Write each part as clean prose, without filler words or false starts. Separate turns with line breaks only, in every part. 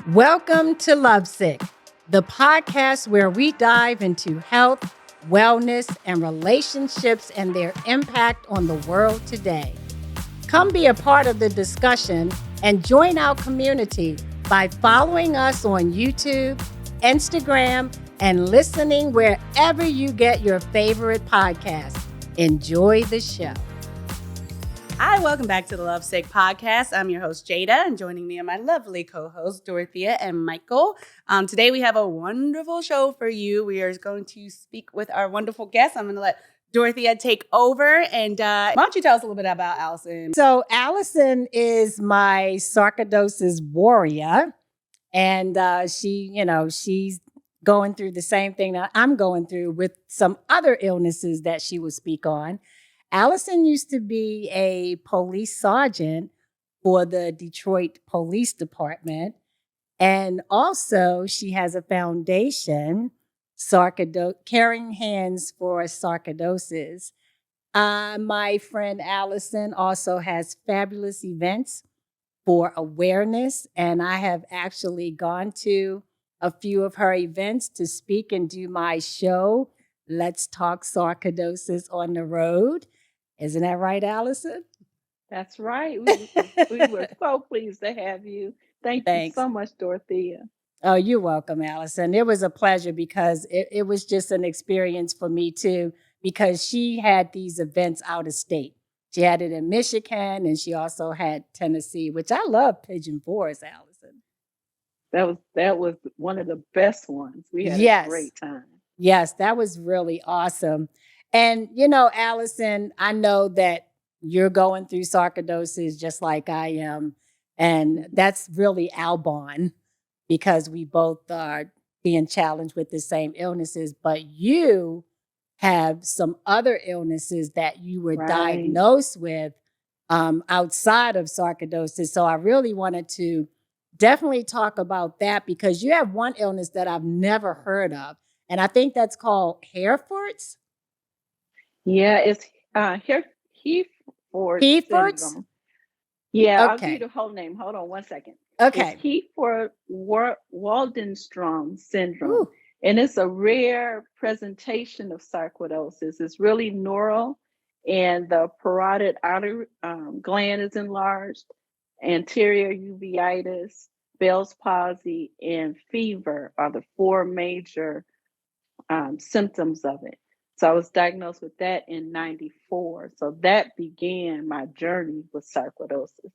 Welcome to Lovesick, the podcast where we dive into health, wellness, and relationships and their impact on the world today. Come be a part of the discussion and join our community by following us on YouTube, Instagram, and listening wherever you get your favorite podcast. Enjoy the show.
Hi, welcome back to the Lovesick Podcast. I'm your host, Jada, and joining me are my lovely co-hosts, Dorothea and Michael. Today we have a wonderful show for you. We are going to speak with our wonderful guest. I'm going to let Dorothea take over. And why don't you tell us a little bit about Allison?
So Allison is my sarcoidosis warrior. And she's going through the same thing that I'm going through with some other illnesses that she will speak on. Allison used to be a police sergeant for the Detroit Police Department. And also she has a foundation, Caring Hands for Sarcoidosis. My friend Allison also has fabulous events for awareness. And I have actually gone to a few of her events to speak and do my show, Let's Talk Sarcoidosis on the Road. Isn't that right, Allison?
That's right. We were so pleased to have you. Thank you so much, Dorothea.
Oh, you're welcome, Allison. It was a pleasure because it was just an experience for me too, because she had these events out of state. She had it in Michigan and she also had Tennessee, which I love Pigeon Forest, Allison.
That was one of the best ones. We had a great time.
Yes, that was really awesome. And, Allison, I know that you're going through sarcoidosis just like I am. And that's really our bond because we both are being challenged with the same illnesses. But you have some other illnesses that you were diagnosed with outside of sarcoidosis. So I really wanted to definitely talk about that because you have one illness that I've never heard of. And I think that's called Herefords.
Yeah, it's Herefords syndrome. Yeah, I'll give you the whole name. Hold on one second.
Okay.
It's Herefords-Waldenstrom syndrome. Ooh. And it's a rare presentation of sarcoidosis. It's really neural, and the parotid artery gland is enlarged, anterior uveitis, Bell's palsy, and fever are the four major symptoms of it. So I was diagnosed with that in 1994. So that began my journey with sarcoidosis.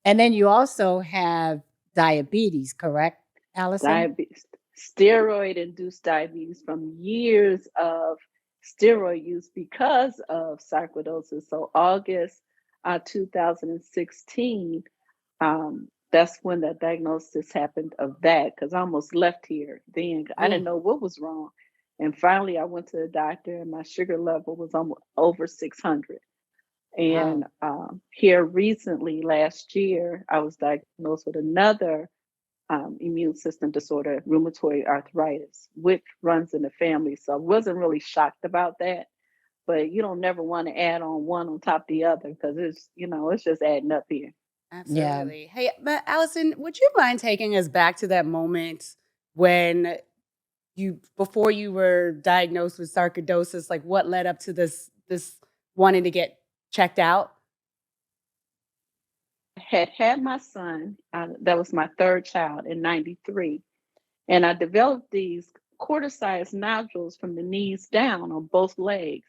And then you also have diabetes, correct, Allison?
Diabetes, steroid-induced diabetes from years of steroid use because of sarcoidosis. So August 2016, that's when the diagnosis happened of that, because I almost left here then. I didn't know what was wrong. And finally, I went to the doctor and my sugar level was almost over 600. And here recently, last year, I was diagnosed with another immune system disorder, rheumatoid arthritis, which runs in the family. So I wasn't really shocked about that. But you don't never want to add on one on top of the other because it's just adding up here.
Absolutely. Yeah. Hey, but Allison, would you mind taking us back to that moment when before you were diagnosed with sarcoidosis, like what led up to this wanting to get checked out?
I had my son, that was my third child in 93. And I developed these quarter-sized nodules from the knees down on both legs.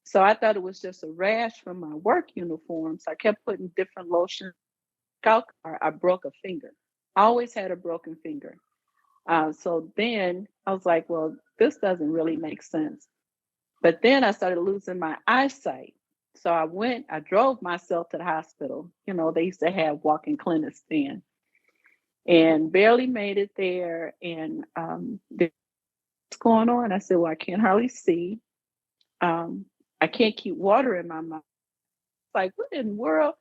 So I thought it was just a rash from my work uniform. So I kept putting different lotions. I broke a finger. I always had a broken finger. So then I was like, well, this doesn't really make sense. But then I started losing my eyesight. So I drove myself to the hospital. They used to have walk-in clinics then. And barely made it there. And what's going on? I said, well, I can't hardly see. I can't keep water in my mouth. Like, what in the world?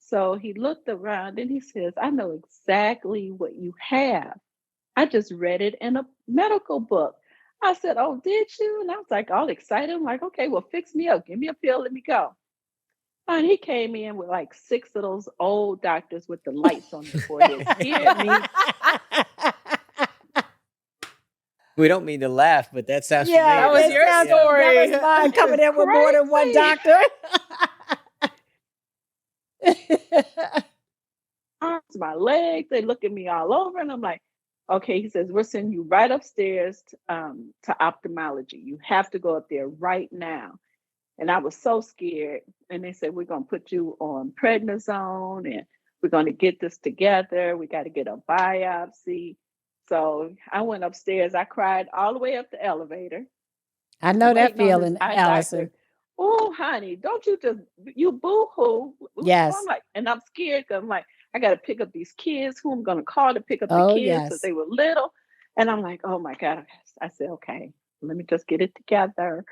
So he looked around and he says, I know exactly what you have. I just read it in a medical book. I said, oh, did you? And I was like all excited. I'm like, okay, well, fix me up. Give me a pill. Let me go. And he came in with like 6 of those old doctors with the lights on their forehead. Scared me.
We don't mean to laugh, but that sounds
Yeah,
That was
familiar.
your
doesn't it?
story.
That was mine coming in with more than one
Crazy.
doctor.
Arms, my legs, they look at me all over, and I'm like, okay. He says, we're sending you right upstairs to ophthalmology. You have to go up there right now. And I was so scared. And they said, we're going to put you on prednisone and we're going to get this together. We got to get a biopsy. So I went upstairs. I cried all the way up the elevator,
I know that
waiting on this
feeling,
eye
Allison.
doctor. Oh, honey, don't you just, you boo-hoo.
Yes.
I'm like, and I'm scared because I'm like, I got to pick up these kids. Who I'm going to call to pick up the
Oh,
kids because
yes.
they were little. And I'm like, oh my God. I said, okay, let me just get it together.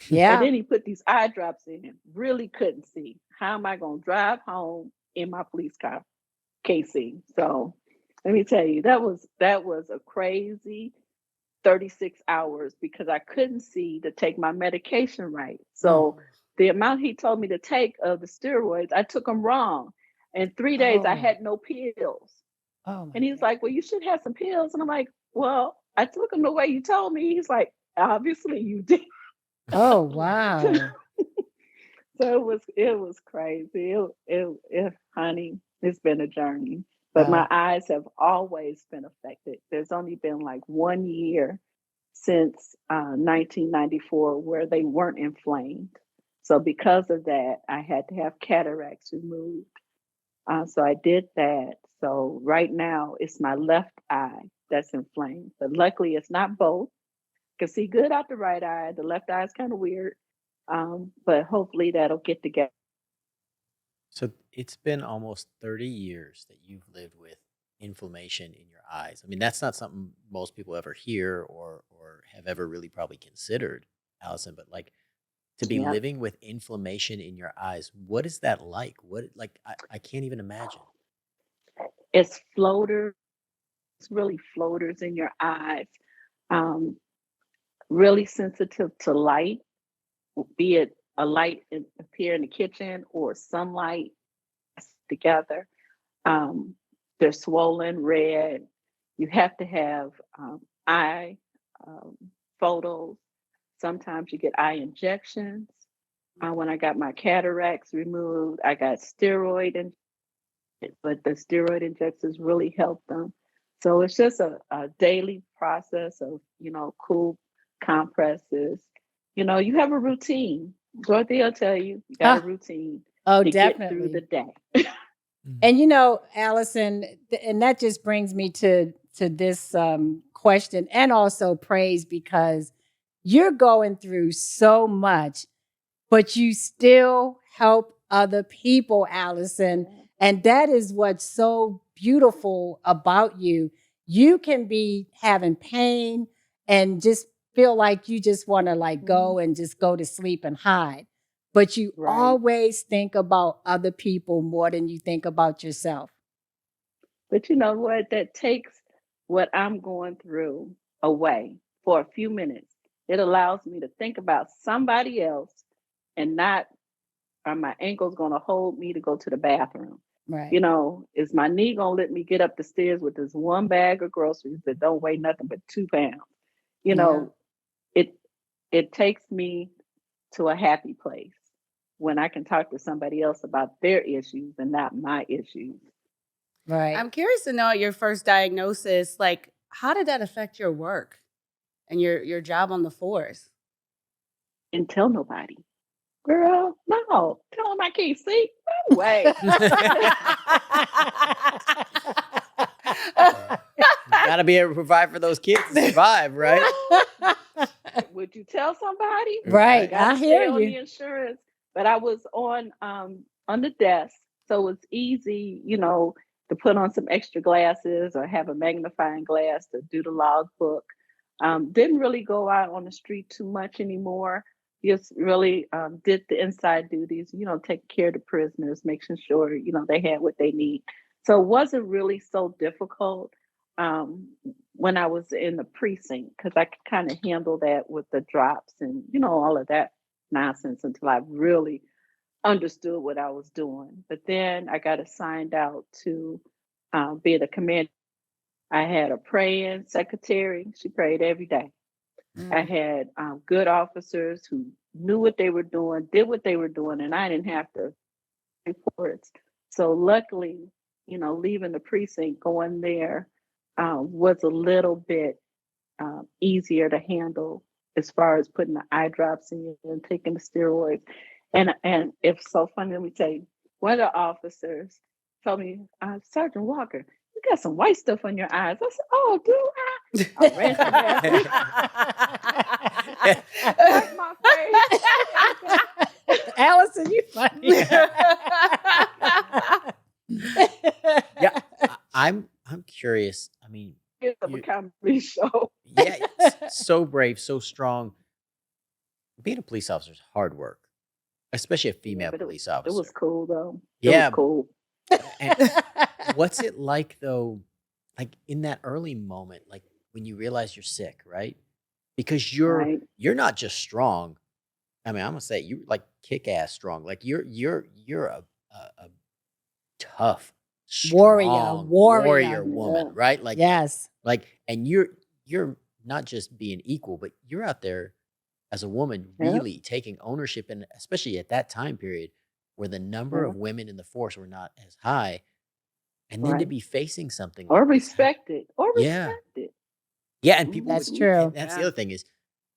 Yeah.
And then he put these eye drops in and really couldn't see. How am I going to drive home in my police car? Can't see. So let me tell you, that was a crazy 36 hours because I couldn't see to take my medication right. So the amount he told me to take of the steroids, I took them wrong. In 3 days, I had no pills.
Oh, my
And he's
God.
like, well, you should have some pills. And I'm like, well, I took them the way you told me. He's like, obviously you did.
Oh, wow.
So it was crazy. Honey, it's been a journey. But my eyes have always been affected. There's only been like 1 year since 1994 where they weren't inflamed. So because of that, I had to have cataracts removed. So I did that. So right now it's my left eye that's inflamed. But luckily it's not both. I can see good out the right eye. The left eye is kind of weird. But hopefully that'll get together.
So it's been almost 30 years that you've lived with inflammation in your eyes. I mean, that's not something most people ever hear or have ever really probably considered, Allison, but like to be
Yeah.
living with inflammation in your eyes, what is that like? I can't even imagine.
It's floaters. It's really floaters in your eyes. Um, really sensitive to light, be it a light appear in the kitchen or sunlight together. They're swollen, red. You have to have eye photos. Sometimes you get eye injections. When I got my cataracts removed, I got steroid injections, but the steroid injections really helped them. So it's just a daily process of, cool compresses. You have a routine. Dorothy will tell you, you got a routine
Oh,
to get through
definitely.
the day.
And Allison, and that just brings me to this question and also praise because you're going through so much, but you still help other people, Allison. And that is what's so beautiful about you. You can be having pain and just feel like you just want to go and just go to sleep and hide. But you
Right.
always think about other people more than you think about yourself.
But you know what? That takes what I'm going through away for a few minutes. It allows me to think about somebody else and not are my ankles going to hold me to go to the bathroom.
Right.
Is my knee going to let me get up the stairs with this one bag of groceries that don't weigh nothing but 2 pounds? It takes me to a happy place when I can talk to somebody else about their issues and not my issues.
Right.
I'm curious to know your first diagnosis, like how did that affect your work and your job on the force?
Didn't tell nobody. Girl, no. Tell them I can't see. No way.
Gotta be able to provide for those kids to survive, right?
Would you tell somebody?
Right.
Gotta
I hear
stay on the
you.
insurance. But I was on the desk, so it's easy, to put on some extra glasses or have a magnifying glass to do the logbook. Didn't really go out on the street too much anymore. Just really did the inside duties, taking care of the prisoners, making sure, they had what they need. So it wasn't really so difficult when I was in the precinct because I could kind of handle that with the drops and, all of that nonsense until I really understood what I was doing. But then I got assigned out to be the commander. I had a praying secretary. She prayed every day. I
Mm.
had good officers who knew what they were doing, did what they were doing, and I didn't have to report. So luckily, leaving the precinct, going there was a little bit easier to handle as far as putting the eye drops in and taking the steroids. And it's so funny, let me tell you, one of the officers told me, Sergeant Walker, you got some white stuff on your eyes. I said, oh, do I? I ran to the bathroom, wiped my face.
Allison, you funny.
Yeah, I'm curious. I mean,
It's a
you,
comedy show.
yeah, so brave, so strong. Being a police officer is hard work, especially a
Yeah,
female
but
police
it was
officer.
cool though. It was
Yeah,
cool.
and what's it like though? Like in that early moment, like when you realize you're sick, right? Because
Right.
you're not just strong. I mean, I'm gonna say you like kick ass strong. Like you're a tough,
Warrior,
strong
warrior.
warrior woman,
Yeah.
right?
Yes.
And you're not just being equal, but you're out there as a woman
Yeah.
really taking ownership, and especially at that time period where the number
Yeah.
of women in the force were not as high, and then to
Right.
be facing something
Or
like this,
respected. Or
yeah,
respected.
yeah, and people would,
That's
Hmm.
true.
and that's the
Yeah.
other thing is,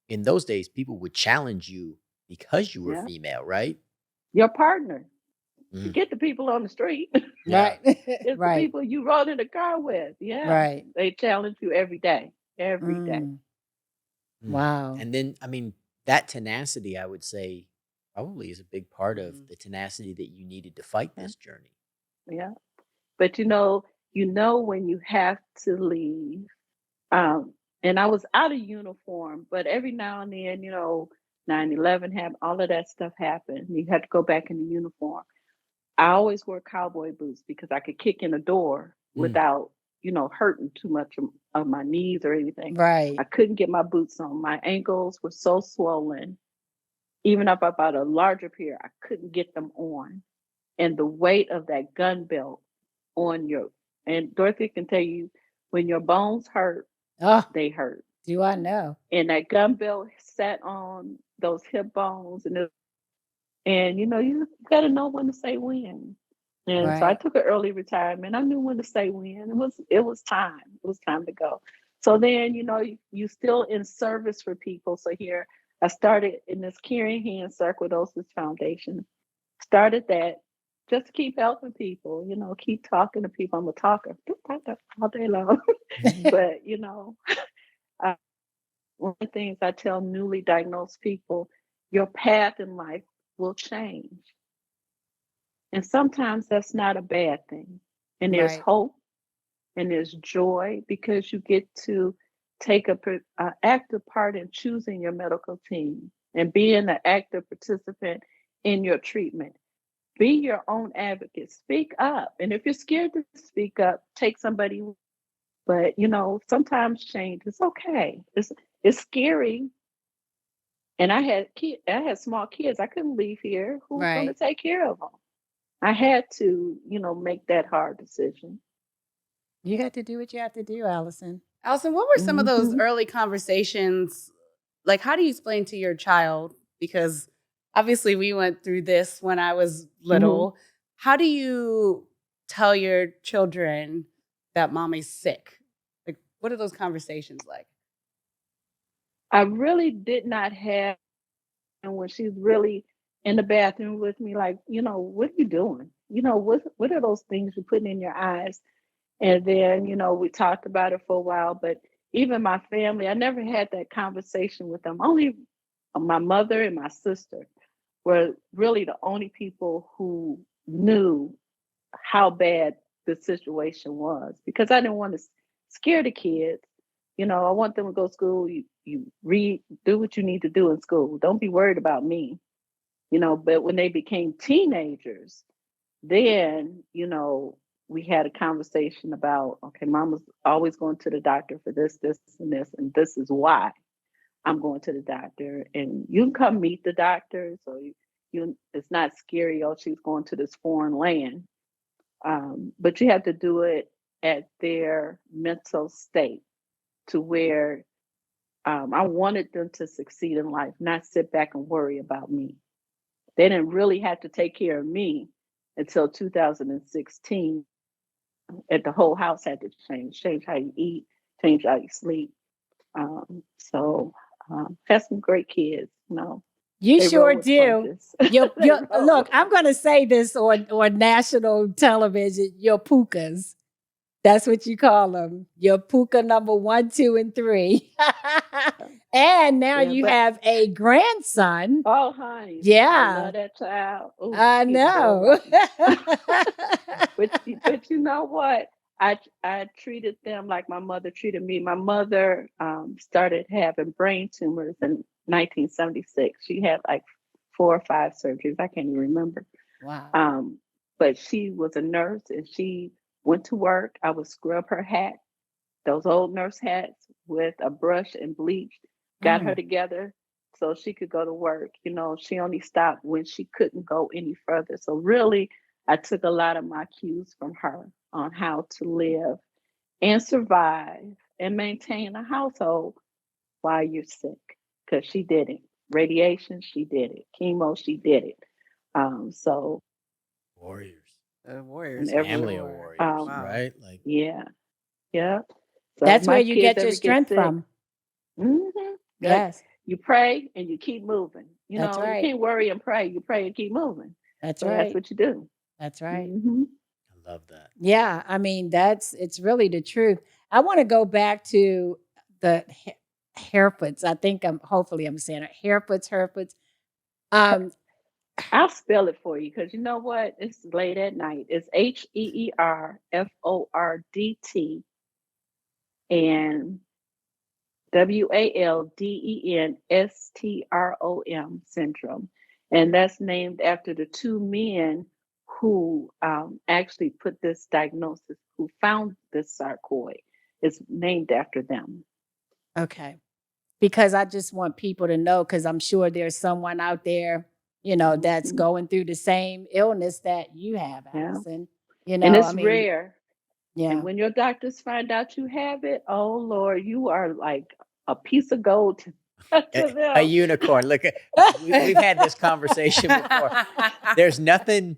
in those days, people would challenge you because you were
Yeah.
female, right?
Your partner.
Mm,
Forget the people on the street.
yeah.
Right.
It's the
Right.
people you rode in the car with. Yeah.
Right.
They challenge you every day. Every day.
Mm.
Mm.
Wow.
And then, I mean, that tenacity, I would say, probably is a big part of
Mhm.
the tenacity that you needed to fight
Yeah.
this journey.
Yeah. But when you have to leave. And I was out of uniform, but every now and then, 9/11 happened, all of that stuff happened. You had to go back in the uniform. I always wore cowboy boots because I could kick in a door
Mm.
without, hurting too much of my knees or anything. I
Right.
couldn't get my boots on. My ankles were so swollen. Even if I bought a larger pair, I couldn't get them on. And the weight of that gun belt on and Dorothy can tell you, when your bones hurt,
Oh,
they hurt.
do I know?
And that gun belt sat on those hip bones, and you got to know when to say when. And so I
Right.
took an early retirement. I knew when to say when. It was time. It was time to go. So then, you still in service for people. So here I started in this Caring Hands Sarcoidosis Foundation. Started that just to keep helping people, keep talking to people. I'm a talker all day long. But uh, one of the things I tell newly diagnosed people, your path in life will change. And sometimes that's not a bad thing. And there's
Right.
hope and there's joy because you get to take a active part in choosing your medical team and being an active participant in your treatment. Be your own advocate. Speak up. And if you're scared to speak up, take somebody. But sometimes change is okay. It's scary. And I had small kids. I couldn't leave here. Who's going to
Right.
take care of them? I had to, make that hard decision.
You got to do what you have to do, Allison.
Allison, what were some of those
Hmm.
early conversations? Like, how do you explain to your child? Because obviously we went through this when I was
Hmm.
little. How do you tell your children that mommy's sick? Like, what are those conversations like?
I really did not have, and when she's really in the bathroom with me, like, what are you doing? What are those things you're putting in your eyes? And then, we talked about it for a while, but even my family, I never had that conversation with them. Only my mother and my sister were really the only people who knew how bad the situation was because I didn't want to scare the kids. I want them to go to school. You read, do what you need to do in school. Don't be worried about me. But when they became teenagers, then, we had a conversation about, okay, mama's always going to the doctor for this, this, and this is why I'm going to the doctor. And you can come meet the doctor. So it's not scary. Oh, she's going to this foreign land. But you have to do it at their mental state to where I wanted them to succeed in life, not sit back and worry about me. They didn't really have to take care of me until 2016. And the whole house had to change how you eat, change how you sleep. So had some great kids.
You
They
sure
roll with
do.
punches.
Your,
They
your,
roll
look,
with
I'm going to say this on national television, your pukas. That's what you call them. Your puka number 1, 2, and 3. And now
Yeah,
you
but
have a grandson.
oh, honey, I
Yeah,
love that child. Oh,
I
he's so
know.
right. But you know what? I treated them like my mother treated me. My mother started having brain tumors in 1976. She had like 4 or 5 surgeries. I can't even remember.
Wow.
But she was a nurse and she went to work. I would scrub her hat, those old nurse hats, with a brush and bleach. Got her
Mm.
together so she could go to work. She only stopped when she couldn't go any further. So really, I took a lot of my cues from her on how to live and survive and maintain a household while you're sick. Because she did it. Radiation, she did it. Chemo, she did it. So
Warriors.
and
Warriors.
every
Family of
Sure.
warriors,
Wow.
right? Like,
yeah, yeah. So if
That's where
my
you
kids
get your
ever get
strength
sick,
from.
that
Yes,
you pray and you keep moving.
that's
You
right.
can't worry and pray. You pray and keep moving.
That's
So that's
right.
what you do.
That's right.
Hmm.
I love that.
Yeah, I mean, it's really the truth. I want to go back to the Harefoots. I think hopefully I'm saying it. Herefoots. Um,
I'll spell it for you because you know what? It's late at night. It's HEERFORDT and WALDENSTROM syndrome. And that's named after the 2 men who actually put this diagnosis, who found this sarcoid. It's named after them.
okay. Because I just want people to know, because I'm sure there's someone out there, that's
Mhm.
going through the same illness that you have,
Yeah.
Allison.
And
I
it's
mean,
rare. And
yeah.
when your doctors find out you have it, oh Lord, you are like a piece of gold to
A
them.
unicorn. Look, we've had this conversation before. There's nothing.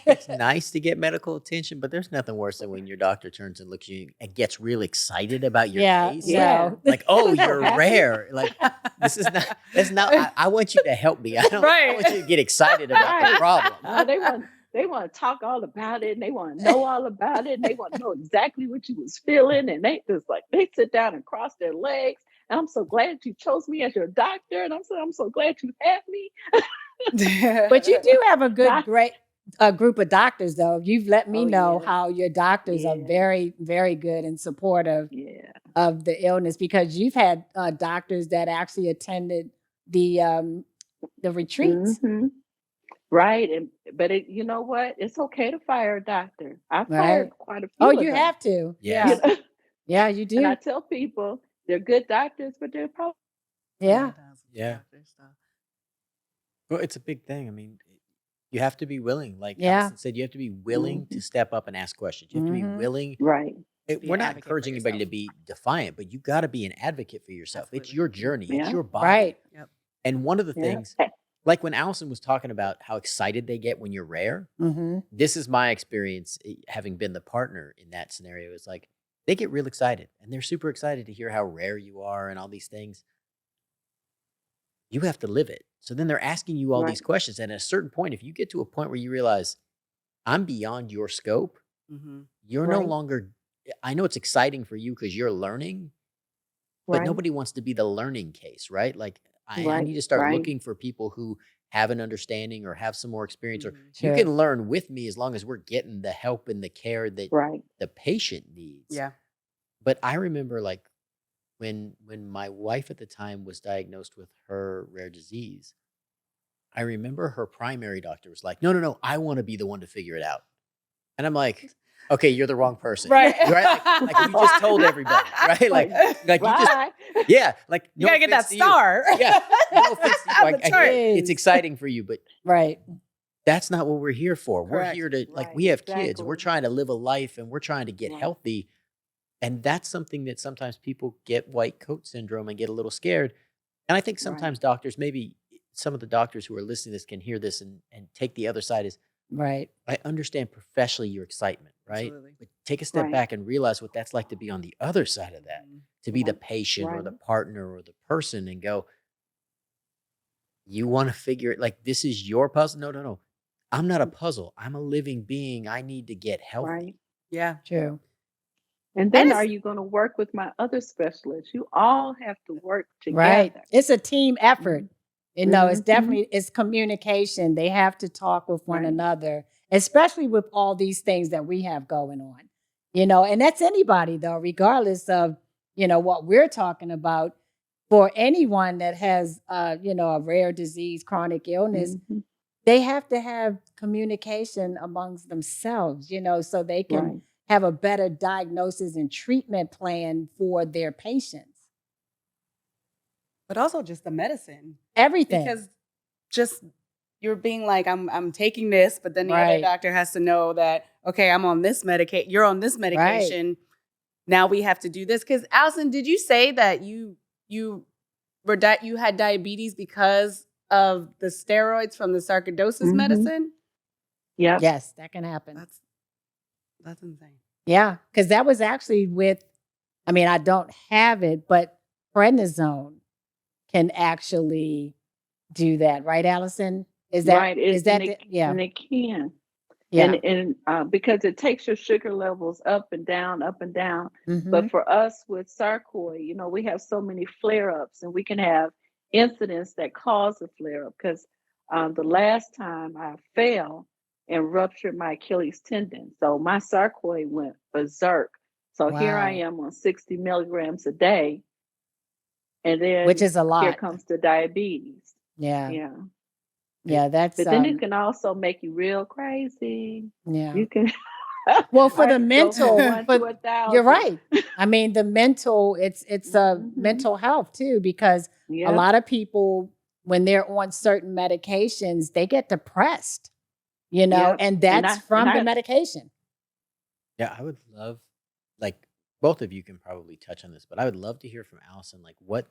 It's nice to get medical attention, but there's nothing worse than when your doctor turns and looks at you and gets real excited about your
Yeah,
case.
Yeah.
no.
Like, oh,
So
you're
happy.
rare. Like, this is not. That's not. I want you to help me. I don't. I want you to get excited about the
Right.
problem.
No, they want to talk all about it and they want to know all about it and they want to know exactly what you was feeling and they just like they sit down and cross their legs and I'm so glad you chose me as your doctor and I'm so glad you have me.
But you do have a
Doc-
great group of doctors, though. You've let me
Oh
know
yeah,
how your doctors are
yeah,
very, very good and supportive
yeah.
of the illness, because you've had doctors that actually attended the retreats,
Hmm. Right, but you know what? It's okay to fire a doctor. I fired
right?
quite a
Oh,
few of
you
them.
have to.
Yes.
You know,
Yeah, you
and I
do.
tell people they're good doctors, but they're probably
Yeah.
Yeah. Well, it's a big thing. I mean, you have to be willing. Like
Yeah.
Allison said, you have to be willing to step up and ask questions. You have to be
Mhm.
willing.
right.
Be
We're
an
not
advocate for
encouraging anybody to
yourself.
be defiant, but you got to be an advocate for yourself. It's
Absolutely.
your journey. It's
Yeah.
your body.
Right.
Yep.
And one of the
Yeah.
things, like when Allison was talking about how excited they get when you're rare,
Mm-hmm.
this is my experience having been the partner in that scenario. It's like they get real excited and they're super excited to hear how rare you are and all these things. You have to live it. So then they're asking you all
Right.
these questions. And at a certain point, if you get to a point where you realize I'm beyond your scope,
Mm-hmm.
you're no
Right.
longer, I know it's exciting for you because you're learning, but
Right.
nobody wants to be the learning case, right? Like I
Right.
need to start
Right.
looking for people who have an understanding or have some more experience, or
Mm-hmm.
you
Sure.
can learn with me as long as we're getting the help and the care that
Right.
the patient needs.
Yeah.
But I remember like when my wife at the time was diagnosed with her rare disease, I remember her primary doctor was like, no, I want to be the one to figure it out. And I'm like, okay, you're the wrong person.
Right.
Right? Like you just told everybody, right? Like you just,
Bye.
yeah, like
You
no
gotta get that
offense to you.
star.
Yeah, no offense to you.
On the chart.
It's exciting for you, but
Right.
that's not what we're here for. We're
Correct.
here to, like,
Right,
we have kids. We're
exactly.
trying to live a life and we're trying to get
Right.
healthy. And that's something that sometimes people get white coat syndrome and get a little scared. And I think sometimes doctors, maybe some of the doctors who are listening to this can hear this and take the other side is,
Right.
I understand professionally your excitement, right?
Absolutely.
But take a step
Right.
back and realize what that's like to be on the other side of that, to be the
Right.
patient or the
Right.
partner or the person and go, you want to figure it, like, this is your puzzle? No. I'm not a puzzle. I'm a living being. I need to get healthy.
Right.
Yeah.
True.
And then
it's-
are you going to work with my other specialists? You all have to work
Right.
together.
It's a team effort. You know, it's
Mhm.
definitely, it's communication. They have to talk with one
Right.
another, especially with all these things that we have going on. You know, and that's anybody though, regardless of, you know, what we're talking about. For anyone that has you know, a rare disease, chronic illness,
Mhm.
they have to have communication amongst themselves, you know, so they can
Right.
have a better diagnosis and treatment plan for their patients.
But also just the medicine.
Everything.
Because just you're being like, I'm taking this, but then the other
Right.
doctor has to know that, okay, I'm on this medication. You're on this medication. Now we have to do this. Because Allison, did you say that you had diabetes because of the steroids from the sarcoidosis
Mhm.
medicine?
Yep.
Yes, that can happen.
That's insane.
Yeah, because that was actually with, I mean, I don't have it, but prednisone can actually do that, right, Allison? Is that
Right.
is that
and
the,
it,
yeah,
and it can.
yeah.
And because it takes your sugar levels up and down, up and down.
Mhm.
But for us with sarcoid, you know, we have so many flare-ups, and we can have incidents that cause a flare-up. Because the last time I fell and ruptured my Achilles tendon, so my sarcoid went berserk. So here I
Wow.
am on 60 milligrams a day, and
Which
then
is a
here
lot.
comes the diabetes.
Yeah.
Yeah.
Yeah, that's
But then it can also make you real crazy.
yeah.
You can
Well, for
I
the
go
mental,
from 1 to
but
1,000.
you're right. I mean, the mental, it's
Mhm.
mental health too, because a
Yeah.
lot of people, when they're on certain medications, they get depressed, you know,
Yep.
and
And
that's
I
from the
and I
medication.
Yeah, I would love, like, both of you can probably touch on this, but I would love to hear from Allison, like, what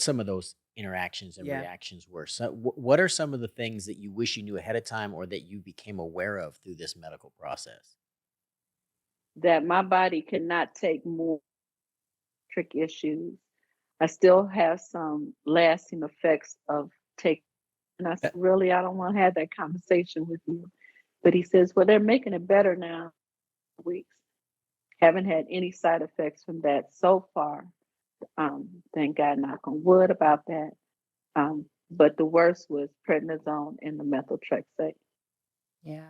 some of those interactions and
Yeah.
reactions were. So, what are some of the things that you wish you knew ahead of time or that you became aware of through this medical process?
that my body cannot take more trick issues. I still have some lasting effects of taking. And I said, really, I don't want to have that conversation with you. But he says, well, they're making it better now. Weeks. Haven't had any side effects from that so far. Thank God, knock on wood about that. But the worst was prednisone and the methotrexate.
Yeah.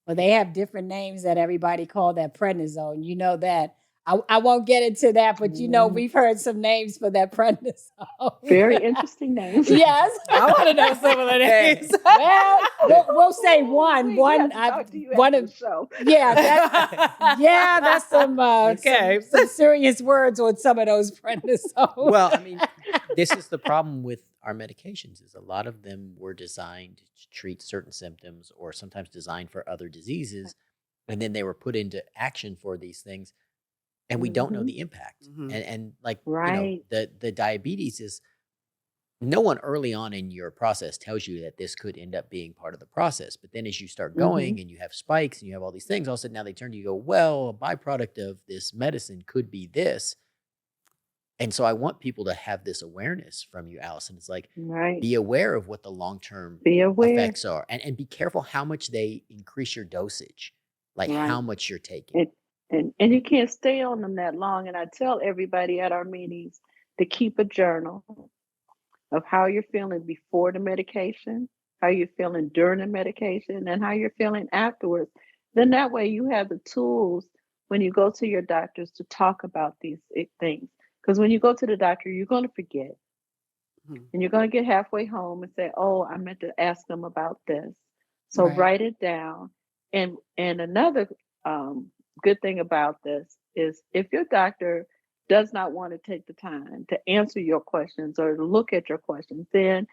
Well, they have different names that everybody call that prednisone. You know that. I won't get into that, but you know, we've heard some names for that prednisone.
Very interesting names.
Yes.
I want to know some of the names.
Well, we'll say one. One.
Talk to you
One
after
of.
the show.
Yeah. That's some.
Okay.
Some serious words on some of those prednisone.
Well, I mean, this is the problem with our medications is a lot of them were designed to treat certain symptoms or sometimes designed for other diseases. And then they were put into action for these things. And we don't know
Mhm.
the impact.
Mhm.
And like,
Right.
the diabetes is, no one early on in your process tells you that this could end up being part of the process. But then as you start going and you have spikes and you have all these things, all of a sudden now they turn to you and go, well, a byproduct of this medicine could be this. And so I want people to have this awareness from you, Allison. It's like,
Right.
be aware of what the long-term
Be aware.
effects are and be careful how much they increase your dosage, like how
Right.
much you're taking.
And you can't stay on them that long. And I tell everybody at our meetings to keep a journal of how you're feeling before the medication, how you're feeling during the medication, and how you're feeling afterwards. Then that way you have the tools when you go to your doctors to talk about these things. Because when you go to the doctor, you're going to forget.
Mhm.
And you're going to get halfway home and say, oh, I meant to ask them about this. So
Right.
write it down And another good thing about this is if your doctor does not want to take the time to answer your questions or look at your questions, then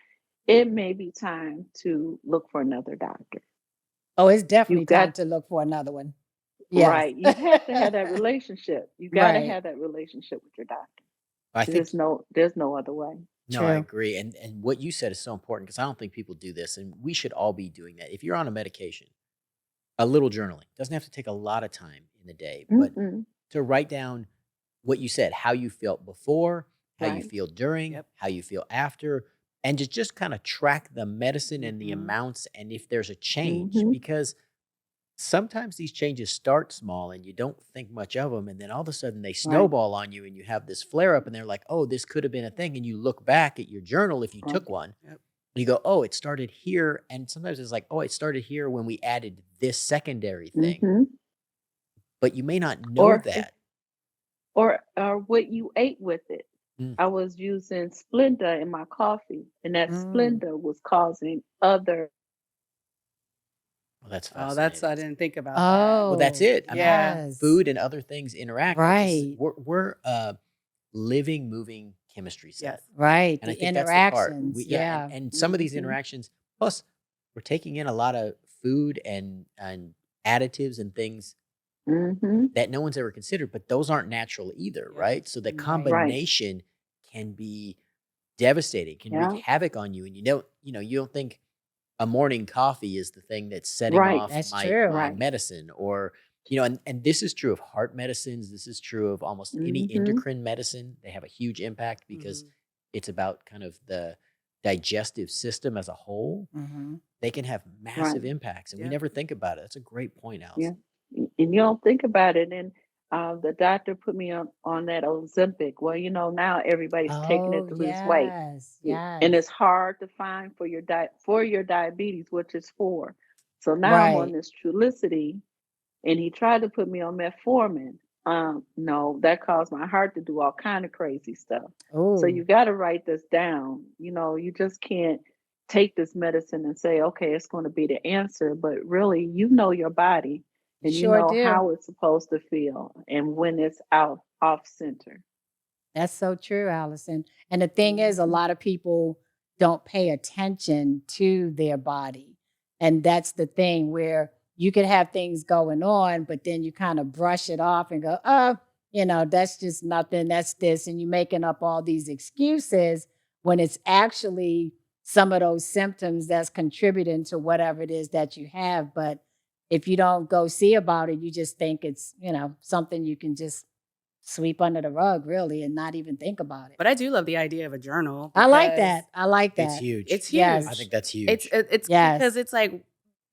it may be time to look for another doctor.
Oh, it's definitely
You've got
time to look for another one. Yes.
right. You have to have that relationship. You got to
Right.
have that relationship with your doctor.
I think
There's no other way.
no, I
True.
agree. And what you said is so important because I don't think people do this, and we should all be doing that. If you're on a medication, a little journaling doesn't have to take a lot of time in the day, but
Mm-mm.
to write down what you said, how you felt before, how you
Right.
feel during,
Yep.
how you feel after, and to just kind of track the medicine and the
Mhm.
amounts and if there's a change,
Mm-hmm.
because sometimes these changes start small and you don't think much of them, and then all of a sudden they
Right.
snowball on you and you have this flare up and they're like, oh, this could have been a thing. And you look back at your journal if you
Right.
took one,
Yep.
and you go, oh, it started here. And sometimes it's like, oh, it started here when we added this secondary thing,
Mm-hmm.
but you may not know
Or
that.
or what you ate with it.
Mm,
I was using Splenda in my coffee, and that
Mm.
Splenda was causing other.
well, that's
Oh, that's I
fascinating.
didn't think about that.
Well, that's
Oh,
it. I mean,
Yeah.
yes.
food and other things interact. But
Right.
we're a living, moving chemistry set.
Yes.
Right.
And I
The
think that's the part.
interactions.
Yeah,
Yeah.
and some of these
Mm-hmm.
interactions, plus we're taking in a lot of food and additives and things
Mm-hmm.
that no one's ever considered, but those aren't natural either,
Yep.
right? So the
Right.
combination can be devastating, can wreak
Yeah.
havoc on you, and you don't think a morning coffee is the thing that's setting
Right.
off
That's
my
true.
Right.
medicine, or and this is true of heart medicines. This is true of almost any
Mm-hmm.
endocrine medicine. They have a huge impact because
Mhm.
it's about kind of the digestive system as a whole.
Mm-hmm.
They can have
Right.
massive impacts, and we
Yep.
never think about it. That's a great point,
Yeah.
Allison.
And you don't think about it. And the doctor put me on that Ozempic. Well, now everybody's taking it
Oh,
to lose weight.
yes.
And
Yes.
it's hard to find for your diabetes, which is 4. So now I'm on
Right.
this Trulicity, and he tried to put me on metformin. No, that caused my heart to do all kind of crazy stuff. So
Oh,
you got to write this down. You just can't take this medicine and say, okay, it's going to be the answer. But really, you know your body,
you
and you
sure
know
do.
how it's supposed to feel, and when it's out off center.
That's so true, Allison. And the thing is, a
Hmm.
lot of people don't pay attention to their body. And that's the thing where you could have things going on, but then you kind of brush it off and go, oh, that's just nothing. That's this. And you're making up all these excuses when it's actually some of those symptoms that's contributing to whatever it is that you have. But if you don't go see about it, you just think it's, something you can just sweep under the rug, really, and not even think about it.
But I do love the idea of a journal.
I like
because
that. I like
It's
that.
huge.
It's
Yes.
I
huge.
think that's huge.
It's
Yes.
because it's like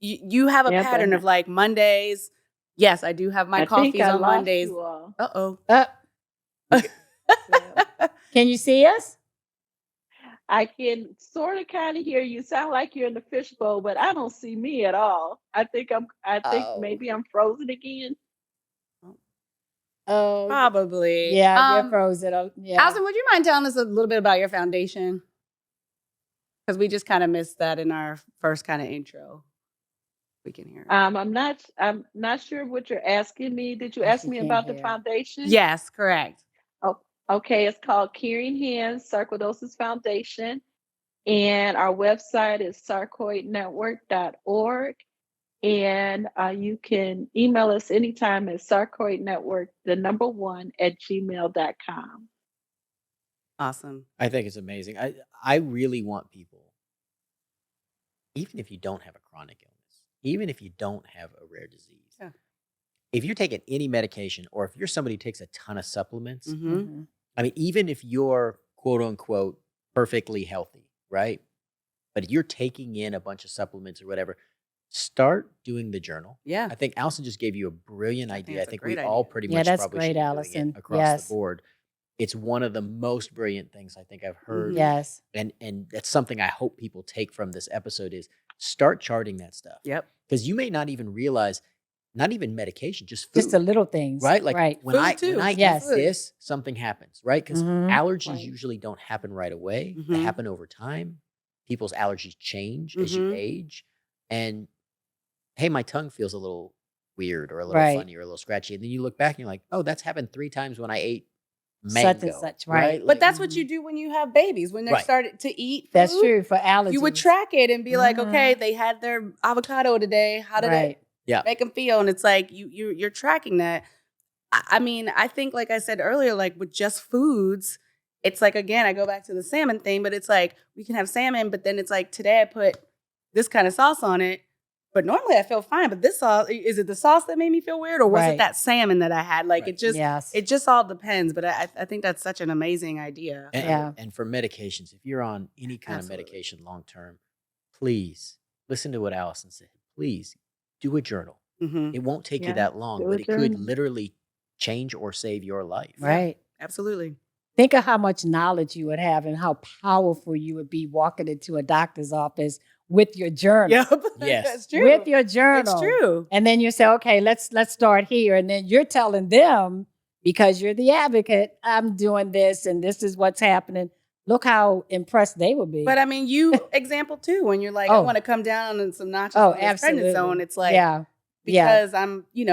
you have a
Yeah,
pattern
but
of like Mondays. Yes, I do have my
I think
coffees
I
on
lost
Mondays.
you all.
Uh-oh.
Yeah.
Can you see us?
I can sort of kind of hear you. Sound like you're in the fishbowl, but I don't see me at all. I think
Oh.
maybe I'm frozen again.
Oh,
Probably.
yeah, you're frozen. Oh, yeah.
Allison, would you mind telling us a little bit about your foundation? Because we just kind of missed that in our first kind of intro. We can hear it.
I'm not sure what you're asking me. Did you
Oh,
ask
she
me
can't
about the
hear.
foundation?
Yes, correct.
Oh, okay. It's called Caring Hands Sarcoidosis Foundation, and our website is sarcoidnetwork.org. And you can email us anytime at sarcoidnetwork1@gmail.com.
Awesome.
I think it's amazing. I really want people, even if you don't have a chronic illness, even if you don't have a rare disease,
Yeah.
if you're taking any medication or if you're somebody who takes a ton of supplements,
Mm-hmm.
Mhm.
I mean, even if you're quote unquote perfectly healthy, right? But you're taking in a bunch of supplements or whatever, start doing the journal.
Yeah.
I think Allison just gave you a brilliant
I think
idea. I
it's a
think we
great
all
idea.
pretty
Yeah,
much
that's
probably
great,
should be doing
Allison.
it across
Yes.
the board. It's one of the most brilliant things I think I've heard.
Mhm.
Yes.
And that's something I hope people take from this episode is start charting that stuff.
Yep.
Because you may not even realize, not even medication, just food.
Just the little things.
Right? Like
right.
when
Food
I
too.
eat
Yes.
this, something happens, right? Because
Mhm.
allergies
Right.
usually don't happen right away. They
Mhm.
happen over time. People's allergies change as you
Mhm.
age. And hey, my tongue feels a little weird or a little
Right.
funny or a little scratchy. And then you look back and you're like, oh, that's happened 3 times when I ate
Such
mango.
and such, right.
But
Like,
that's what you do when you have babies. When they're
Right.
started to eat food,
That's true for allergies.
you would track it and be like,
Mhm.
okay, they had their avocado today. How did
Right.
it make them feel? And it's like you're tracking that. I mean, I think, like I said earlier, like with just foods, it's like, again, I go back to the salmon thing, but it's like we can have salmon, but then it's like today I put this kind of sauce on it, but normally I feel fine. But this sauce, is it the sauce that made me feel weird, or was
Right.
it that salmon that I had? Like
Right.
Yes.
it just all depends. But I think that's such an amazing idea.
And,
Yeah.
and for medications, if you're on any kind
Absolutely.
of medication long term, please listen to what Allison said. Please do a journal.
Mm-hmm.
It won't take you
Yeah,
that long,
do
but
a
it could
journal.
literally change or save your life.
Right.
Absolutely.
Think of how much knowledge you would have and how powerful you would be walking into a doctor's office with your journal.
Yep.
Yes.
That's true.
With your journal.
It's true.
And then you say, okay, let's start here. And then you're telling them, because you're the advocate, I'm doing this and this is what's happening. Look how impressed they would be.
But I mean, you example too, when you're like, I
Oh.
want to come down on some notches
oh,
on this
absolutely.
pregnant zone. It's like,
yeah.
because I'm,
You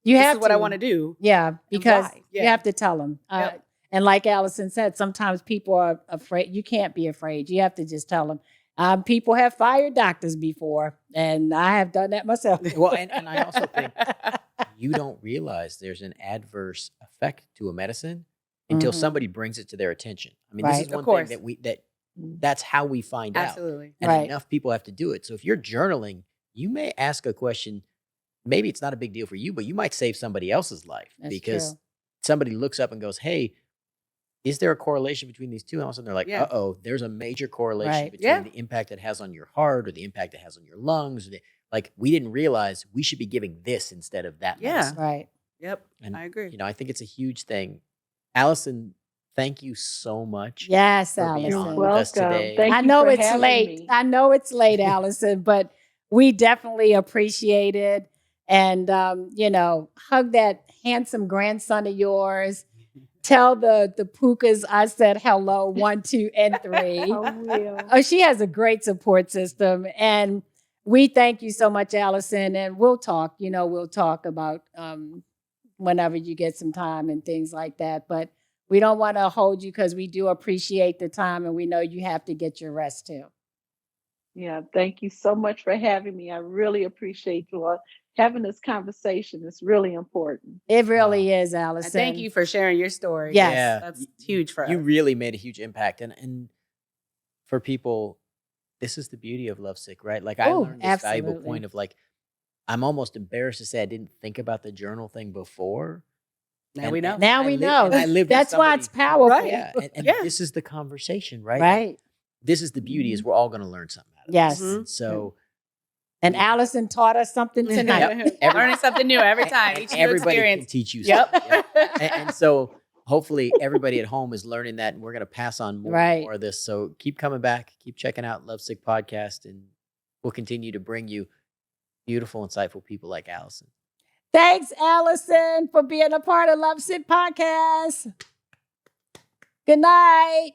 this
have
is what I
to.
want to do.
Yeah, because
why.
you
Yeah.
have to tell them.
Yep.
And like Allison said, sometimes people are afraid. You can't be afraid. You have to just tell them. People have fired doctors before, and I have done that myself.
Well, and I also think you don't realize there's an adverse effect to a medicine until
Mhm.
somebody brings it to their attention. I mean,
Right.
this is
Of
one
course.
thing that's how we find out.
Absolutely.
And
Right.
enough people have to do it. So if you're journaling, you may ask a question. Maybe it's not a big deal for you, but you might save somebody else's life
That's
because
true.
somebody looks up and goes, hey, is there a correlation between these two? And all of a sudden they're like,
Yeah.
uh-oh, there's a major correlation
Right.
between
Yeah.
the impact it has on your heart or the impact it has on your lungs. Like, we didn't realize we should be giving this instead of that
Yeah.
medicine.
Right.
Yep.
And,
I agree.
I think it's a huge thing. Allison, thank you so much
Yes,
for being
Allison.
on with us
Welcome.
today.
Thank
I
you
know
for
it's
having
late.
me.
I know it's late, Allison, but we definitely appreciate it. And, hug that handsome grandson of yours. Tell the Pukas I said hello, 1, 2, and 3.
I will.
Oh, she has a great support system. And we thank you so much, Allison. And we'll talk, we'll talk about whenever you get some time and things like that. But we don't want to hold you because we do appreciate the time and we know you have to get your rest too.
Yeah, thank you so much for having me. I really appreciate you all having this conversation. It's really important.
It really is,
And
Allison.
thank you for sharing your story.
Yes.
Yeah.
That's huge for us.
You really made a huge impact. And for people, this is the beauty of Lovesick, right? Like, I
Oh,
learned this valuable
absolutely.
point of like, I'm almost embarrassed to say I didn't think about the journal thing before.
Now we know.
Now
I
we
live-
know.
and I live with
That's why it's
somebody-
powerful.
Right.
Yeah. And
Yeah.
this is the conversation, right?
Right.
This is the beauty is we're all going to learn something out of
Yes.
this. And so
And Allison taught us something tonight.
Learning something new every time.
and
Each new
everybody can
experience.
teach you
Yep.
something. And so hopefully everybody at home is learning that, and we're going to pass on more, and
Right.
more of this. So keep coming back, keep checking out Lovesick Podcast, and we'll continue to bring you beautiful, insightful people like Allison.
Thanks, Allison, for being a part of Love Sick Podcast. Good night.